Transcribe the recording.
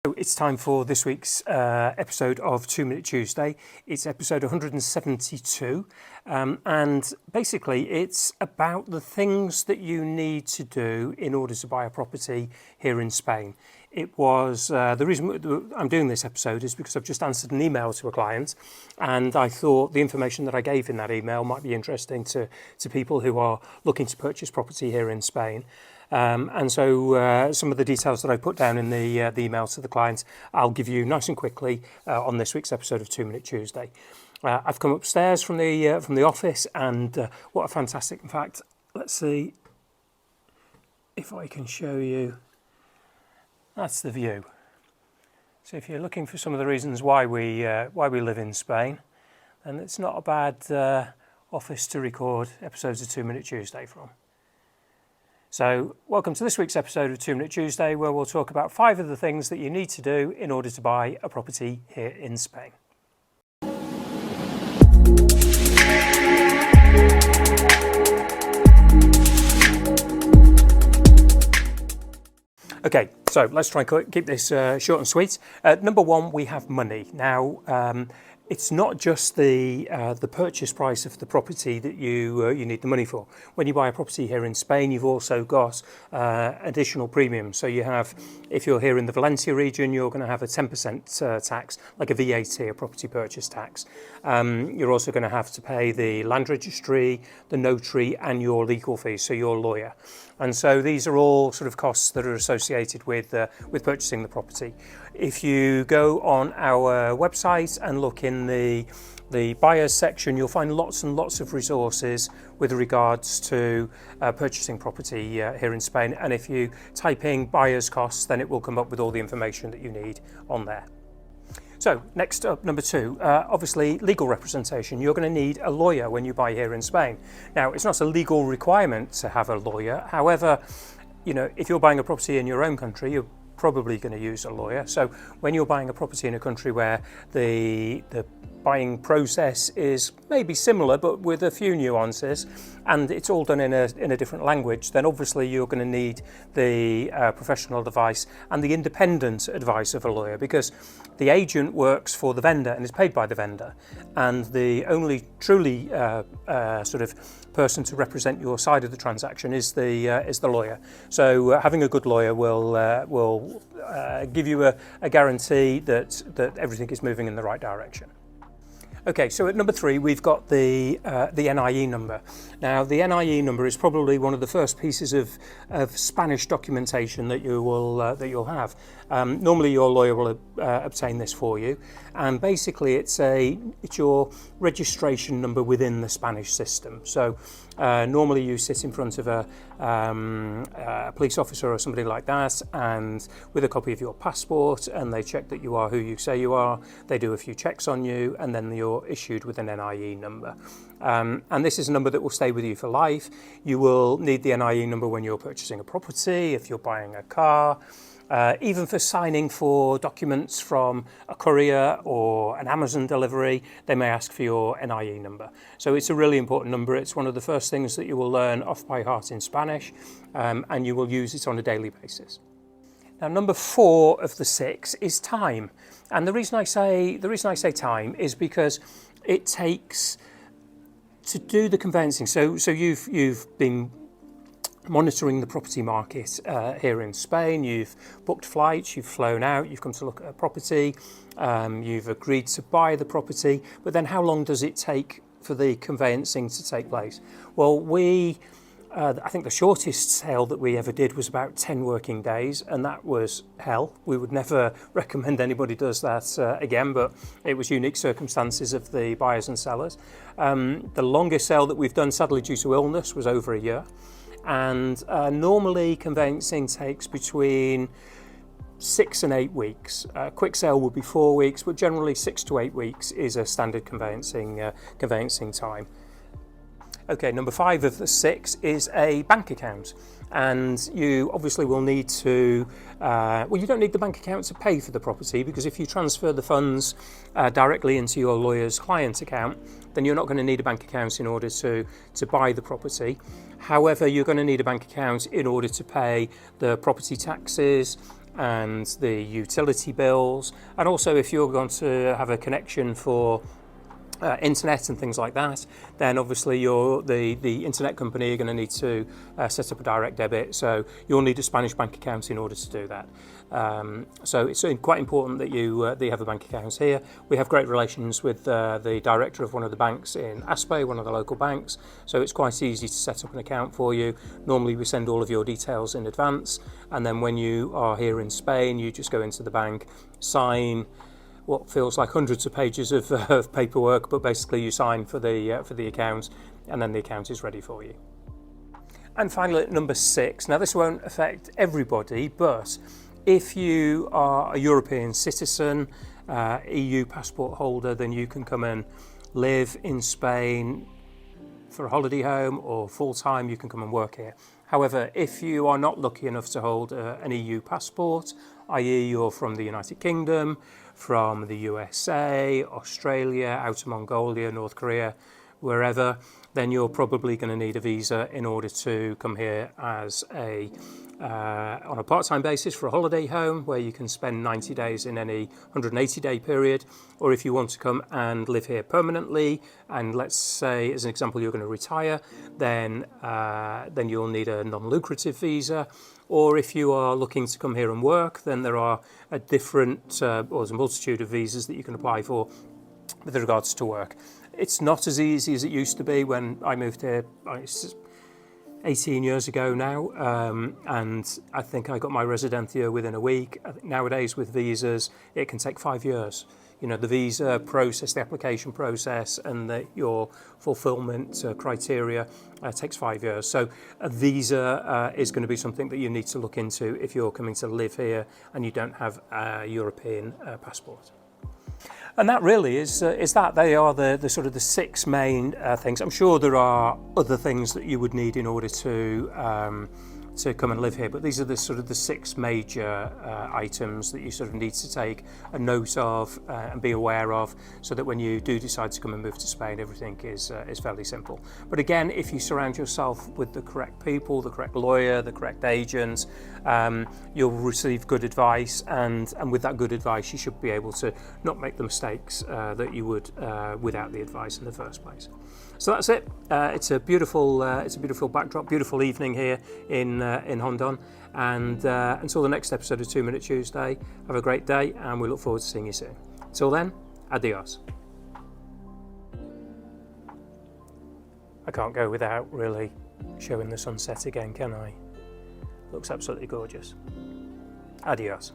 So it's time for this week's episode of 2 Minute Tuesday. It's episode 172, and basically it's about the things that you need to do in order to buy a property here in Spain. It was the reason I'm doing this episode is because I've just answered an email to a client, and I thought the information that I gave in that email might be interesting to people who are looking to purchase property here in Spain. And so some of the details that I put down in the email to the clients, I'll give you nice and quickly on this week's episode of 2 Minute Tuesday. I've come upstairs from the office, and what a fantastic! In fact, let's see if I can show you. That's the view. So if you're looking for some of the reasons why we live in Spain, then it's not a bad office to record episodes of 2 Minute Tuesday from. So welcome to this week's episode of 2 Minute Tuesday, where we'll talk about 5 of the things that you need to do in order to buy a property here in Spain. Okay, so let's try and keep this short and sweet. Number 1, we have money. Now, it's not just the purchase price of the property that you need the money for. When you buy a property here in Spain, you've also got additional premiums. So you have, if you're here in the Valencia region, you're going to have a 10% tax, like a VAT, a property purchase tax. You're also going to have to pay the land registry, the notary, and your legal fees, so your lawyer. And so these are all sort of costs that are associated with purchasing the property. If you go on our website and look in the buyers section, you'll find lots and lots of resources with regards to purchasing property here in Spain. And if you type in buyers costs, then it will come up with all the information that you need on there. So next up, number 2, obviously legal representation. You're going to need a lawyer when you buy here in Spain. Now, it's not a legal requirement to have a lawyer. However, you know, if you're buying a property in your own country, you're probably going to use a lawyer. So when you're buying a property in a country where the buying process is maybe similar but with a few nuances, and it's all done in a different language, then obviously you're going to need the professional advice and the independent advice of a lawyer, because the agent works for the vendor and is paid by the vendor, and the only truly sort of person to represent your side of the transaction is the lawyer. So having a good lawyer will give you a guarantee that everything is moving in the right direction. Okay, so at number 3, we've got the NIE number. Now, the NIE number is probably one of the first pieces of Spanish documentation that you'll have. Normally, your lawyer will obtain this for you, and basically, it's your registration number within the Spanish system. So, normally, you sit in front of a police officer or somebody like that, and with a copy of your passport, and they check that you are who you say you are. They do a few checks on you, and then you're issued with an NIE number. And this is a number that will stay with you for life. You will need the NIE number when you're purchasing a property, if you're buying a car, even for signing for documents from a courier or an Amazon delivery, they may ask for your NIE number. So it's a really important number. It's one of the first things that you will learn off by heart in Spanish, and you will use it on a daily basis. Now, number 4 of the 6 is time. And the reason I say time is because it takes to do the conveyancing. So you've been monitoring the property market here in Spain. You've booked flights, you've flown out, you've come to look at a property, you've agreed to buy the property. But then how long does it take for the conveyancing to take place? Well, I think the shortest sale that we ever did was about 10 working days, and that was hell. We would never recommend anybody does that again, but it was unique circumstances of the buyers and sellers. The longest sale that we've done, sadly due to illness, was over a year. And normally conveyancing takes between 6 and 8 weeks. Quick sale would be 4 weeks, but generally 6 to 8 weeks is a standard conveyancing time. Okay, number 5 of the 6 is a bank account. And you obviously will need to, you don't need the bank account to pay for the property, because if you transfer the funds directly into your lawyer's client account, then you're not going to need a bank account in order to buy the property. However, you're going to need a bank account in order to pay the property taxes and the utility bills, and also if you're going to have a connection for internet and things like that, then obviously the internet company are going to need to set up a direct debit, so you'll need a Spanish bank account in order to do that. So it's quite important that you have a bank account here. We have great relations with the director of one of the banks in Aspe, one of the local banks, so it's quite easy to set up an account for you. Normally we send all of your details in advance, and then when you are here in Spain, you just go into the bank, sign what feels like hundreds of pages of paperwork, but basically you sign for the account, and then the account is ready for you. And finally, number 6. Now this won't affect everybody, but if you are a European citizen, EU passport holder, then you can come and live in Spain for a holiday home, or full-time you can come and work here. However, if you are not lucky enough to hold an EU passport, i.e. you're from the United Kingdom, from the USA, Australia, Outer Mongolia, North Korea, wherever, then you're probably going to need a visa in order to come here as on a part-time basis for a holiday home, where you can spend 90 days in any 180-day period, or if you want to come and live here permanently, and let's say as an example you're going to retire, then you'll need a non-lucrative visa. Or if you are looking to come here and work, then there are there's a multitude of visas that you can apply for with regards to work. It's not as easy as it used to be when I moved here 18 years ago now, and I think I got my residencia within a week. I think nowadays with visas it can take 5 years. You know, the visa process, the application process, and your fulfillment criteria takes 5 years. So a visa is going to be something that you need to look into if you're coming to live here and you don't have a European passport. And that really is that. They are the sort of the 6 main things. I'm sure there are other things that you would need in order to come and live here, but these are the sort of the 6 major items that you sort of need to take a note of and be aware of, so that when you do decide to come and move to Spain, everything is fairly simple. But again, if you surround yourself with the correct people, the correct lawyer, the correct agent, you'll receive good advice, and with that good advice you should be able to not make the mistakes that you would without the advice in the first place. So that's it. It's a beautiful backdrop, beautiful evening here in Hondon. And until the next episode of 2 Minute Tuesday, have a great day, and we look forward to seeing you soon. Till then, adios. I can't go without really showing the sunset again, can I? Looks absolutely gorgeous. Adios.